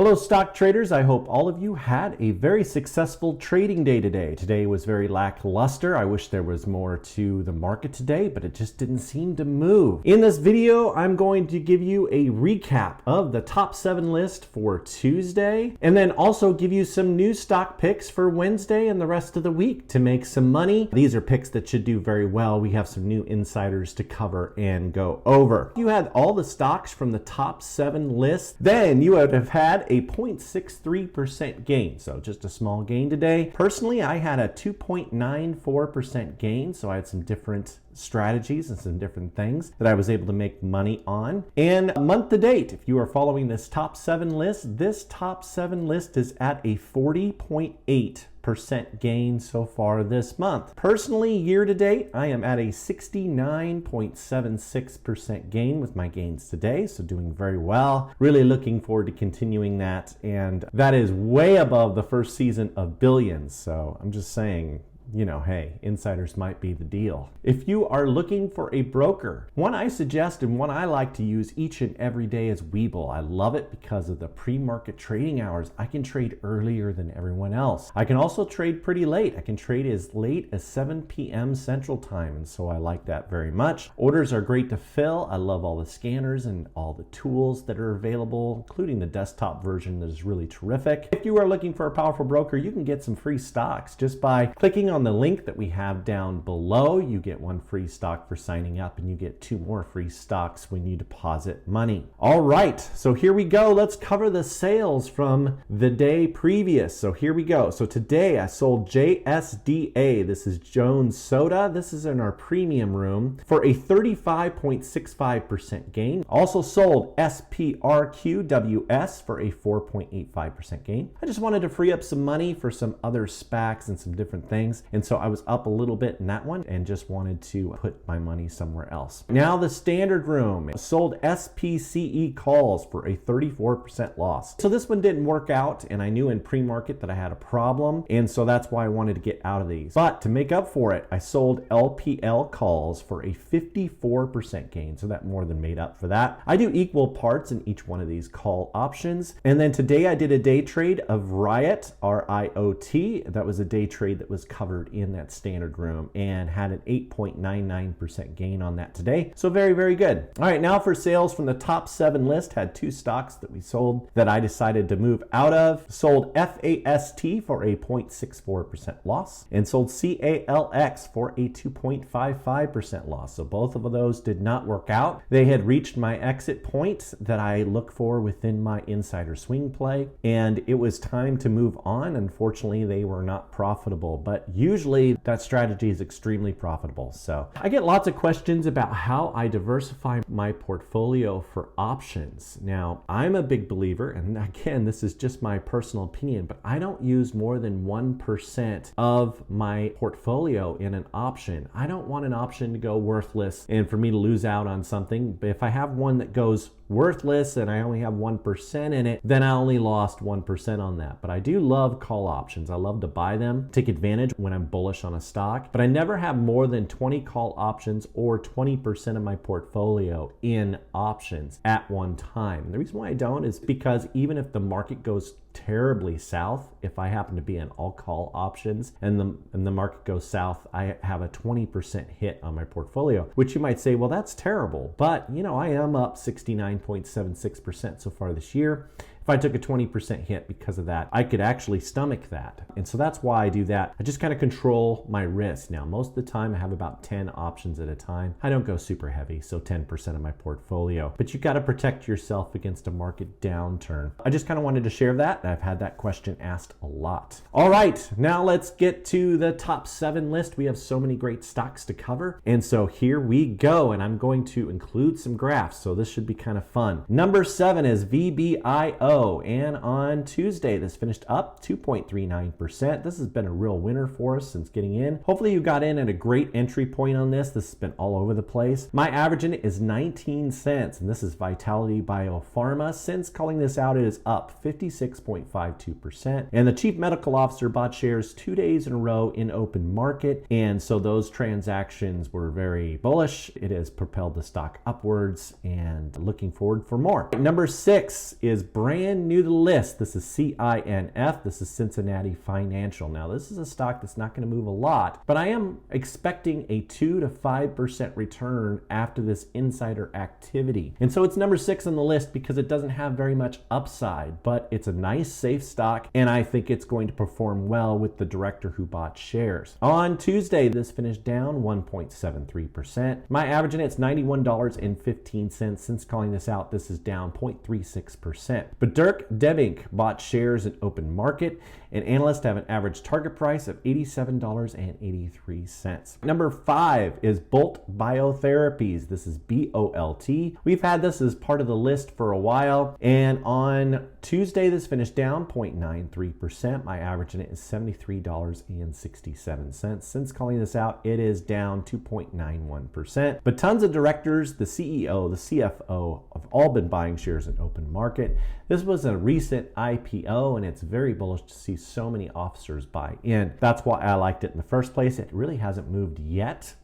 Hello stock traders, I hope all of you had a very successful trading day today. Today was very lackluster. I wish there was more to the market today, but it just didn't seem to move. In this video, I'm going to give you a recap of the top 7 list for Tuesday, and then also give you some new stock picks for Wednesday and the rest of the week to make some money. These are picks that should do very well. We have some new insiders to cover and go over. If you had all the stocks from the top 7 list, then you would have had a 0.63% gain, so just a small gain today. Personally, I had a 2.94% gain, so I had some different strategies and some different things that I was able to make money on. And month to date, if you are following this top 7 list, this top 7 list is at a 40.8% gain so far this month. Personally, year to date, I am at a 69.76% gain with my gains today, so doing very well. Really looking forward to continuing that, and that is way above the first season of Billions, so I'm just saying, you know, hey, insiders might be the deal. If you are looking for a broker, one I suggest and one I like to use each and every day is Webull. I love it because of the pre-market trading hours. I can trade earlier than everyone else. I can also trade pretty late. I can trade as late as 7 p.m. Central Time, and so I like that very much. Orders are great to fill. I love all the scanners and all the tools that are available, including the desktop version that is really terrific. If you are looking for a powerful broker, you can get some free stocks just by clicking on the link that we have down below. You get 1 free stock for signing up, and you get 2 more free stocks when you deposit money. All right, so here we go. Let's cover the sales from the day previous. So here we go. So today I sold JSDA. This is Jones Soda. This is in our premium room for a 35.65% gain. Also sold SPRQWS for a 4.85% gain. I just wanted to free up some money for some other SPACs and some different things. And so I was up a little bit in that one and just wanted to put my money somewhere else. Now the standard room sold SPCE calls for a 34% loss. So this one didn't work out, and I knew in pre-market that I had a problem, and so that's why I wanted to get out of these. But to make up for it, I sold LPL calls for a 54% gain, so that more than made up for that. I do equal parts in each one of these call options. And then today I did a day trade of RIOT, RIOT. That was a day trade that was covered in that standard room and had an 8.99% gain on that today. So very, very good. All right, now for sales from the top 7 list, had 2 stocks that we sold that I decided to move out of. Sold FAST for a 0.64% loss and sold CALX for a 2.55% loss. So both of those did not work out. They had reached my exit point that I look for within my insider swing play, and it was time to move on. Unfortunately, they were not profitable, but usually that strategy is extremely profitable. So I get lots of questions about how I diversify my portfolio for options. Now, I'm a big believer, and again, this is just my personal opinion, but I don't use more than 1% of my portfolio in an option. I don't want an option to go worthless and for me to lose out on something. But if I have one that goes worthless and I only have 1% in it, then I only lost 1% on that. But I do love call options. I love to buy them, take advantage when I'm bullish on a stock, but I never have more than 20 call options or 20% of my portfolio in options at one time. And the reason why I don't is because even if the market goes terribly south, if I happen to be in all call options and the market goes south, I have a 20% hit on my portfolio, which you might say, well, that's terrible. But you know, I am up 69.76% so far this year. If I took a 20% hit because of that, I could actually stomach that. And so that's why I do that. I just kind of control my risk. Now, most of the time I have about 10 options at a time. I don't go super heavy, so 10% of my portfolio. But you got to protect yourself against a market downturn. I just kind of wanted to share that. I've had that question asked a lot. All right, now let's get to the top 7 list. We have so many great stocks to cover. And so here we go. And I'm going to include some graphs, so this should be kind of fun. Number 7 is VBIO. And on Tuesday, this finished up 2.39%. This has been a real winner for us since getting in. Hopefully you got in at a great entry point on this. This has been all over the place. My average in it is 19 cents, and this is Vitality Biopharma. Since calling this out, it is up 56.52%. And the chief medical officer bought shares 2 days in a row in open market. And so those transactions were very bullish. It has propelled the stock upwards and looking forward for more. Number 6 is brand brand new to the list. This is CINF. This is Cincinnati Financial. Now, this is a stock that's not going to move a lot, but I am expecting a 2 to 5% return after this insider activity. And so it's number 6 on the list because it doesn't have very much upside, but it's a nice, safe stock, and I think it's going to perform well with the director who bought shares. On Tuesday, this finished down 1.73%. My average in it's $91.15. Since calling this out, this is down 0.36%. But Dirk Debink bought shares in open market, and analysts have an average target price of $87.83. Number 5 is Bolt Biotherapies. This is BOLT. We've had this as part of the list for a while, and on Tuesday this finished down 0.93%. My average in it is $73.67. Since calling this out, it is down 2.91%. But tons of directors, the CEO, the CFO, have all been buying shares in open market. This was a recent IPO, and it's very bullish to see so many officers buy in. That's why I liked it in the first place. It really hasn't moved yet,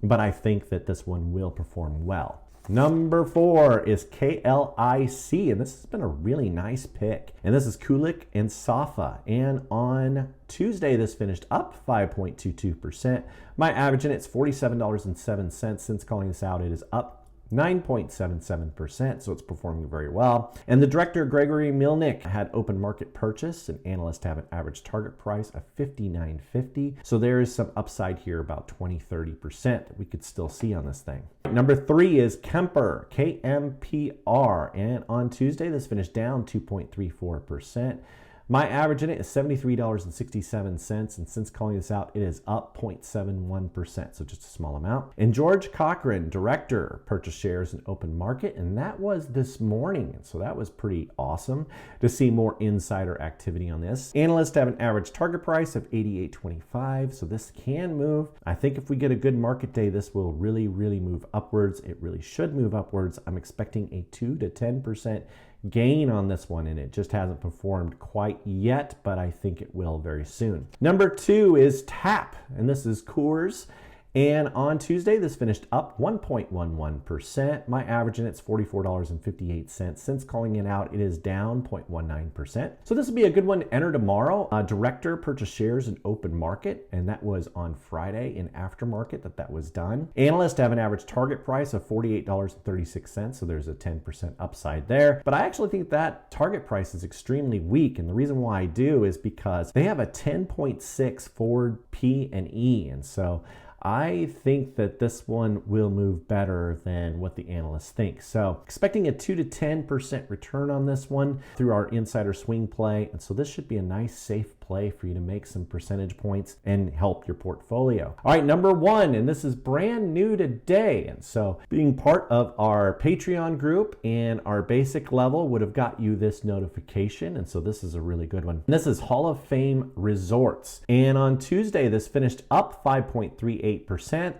but I think that this one will perform well. Number 4 is KLIC, and this has been a really nice pick. And this is KLIC and SAFA. And on Tuesday, this finished up 5.22%. My average in it's $47.07. Since calling this out, it is up 9.77%, so it's performing very well. And the director, Gregory Milnick, had open market purchase, and analysts have an average target price of $59.50. So there is some upside here, about 20-30% that we could still see on this thing. Number 3 is Kemper, KMPR, and on Tuesday, this finished down 2.34%. My average in it is $73.67, and since calling this out, it is up 0.71%, so just a small amount. And George Cochran, director, purchased shares in open market, and that was this morning, so that was pretty awesome to see more insider activity on this. Analysts have an average target price of $88.25, so this can move. I think if we get a good market day, this will really, really move upwards. It really should move upwards. I'm expecting a 2 to 10% gain on this one, and it just hasn't performed quite yet, but I think it will very soon. Number 2 is TAP, and this is Coors. And on Tuesday, this finished up 1.11%. My average in it's $44.58. Since calling it out, it is down 0.19%. So this will be a good one to enter tomorrow. Director purchased shares in open market, and that was on Friday in aftermarket that was done. Analysts have an average target price of $48.36, so there's a 10% upside there. But I actually think that target price is extremely weak, and the reason why I do is because they have a 10.6 forward P/E, and so I think that this one will move better than what the analysts think. So expecting a 2 to 10% return on this one through our insider swing play. And so this should be a nice, safe play for you to make some percentage points and help your portfolio. All right, number 1, and this is brand new today. And so being part of our Patreon group and our basic level would have got you this notification. And so this is a really good one. And this is Hall of Fame Resorts. And on Tuesday, this finished up 5.38%.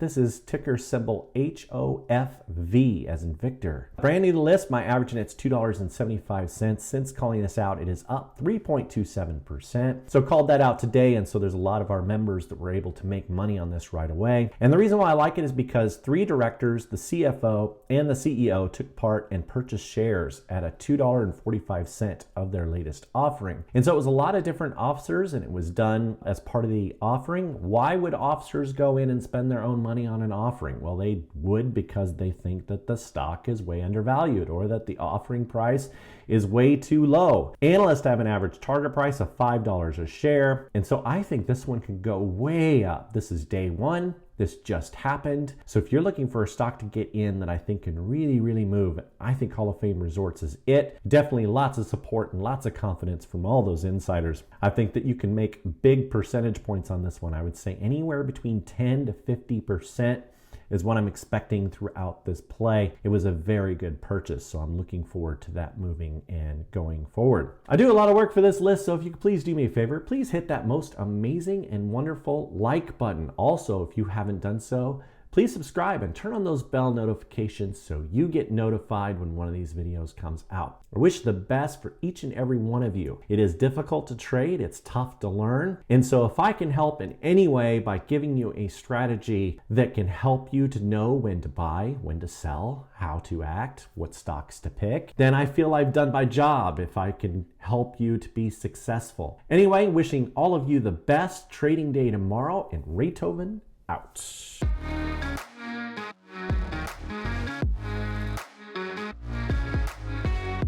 This is ticker symbol HOFV as in Victor. Brand new to the list. My average in it's $2.75. Since calling this out, it is up 3.27%. So called that out today, and so there's a lot of our members that were able to make money on this right away. And the reason why I like it is because 3 directors, the CFO and the CEO, took part and purchased shares at a $2.45 of their latest offering. And so it was a lot of different officers, and it was done as part of the offering. Why would officers go in and spend their own money on an offering? Well, they would because they think that the stock is way undervalued or that the offering price is way too low. Analysts have an average target price of $5 a share, and so I think this one can go way up. This is day 1. This just happened. So if you're looking for a stock to get in that I think can really, really move, I think Hall of Fame Resorts is it. Definitely lots of support and lots of confidence from all those insiders. I think that you can make big percentage points on this one. I would say anywhere between 10 to 50% is what I'm expecting throughout this play. It was a very good purchase, so I'm looking forward to that moving and going forward. I do a lot of work for this list, so if you could please do me a favor, please hit that most amazing and wonderful like button. Also, if you haven't done so, please subscribe and turn on those bell notifications so you get notified when one of these videos comes out. I wish the best for each and every one of you. It is difficult to trade, it's tough to learn, and so if I can help in any way by giving you a strategy that can help you to know when to buy, when to sell, how to act, what stocks to pick, then I feel I've done my job if I can help you to be successful. Anyway, wishing all of you the best trading day tomorrow, and Raythoven out.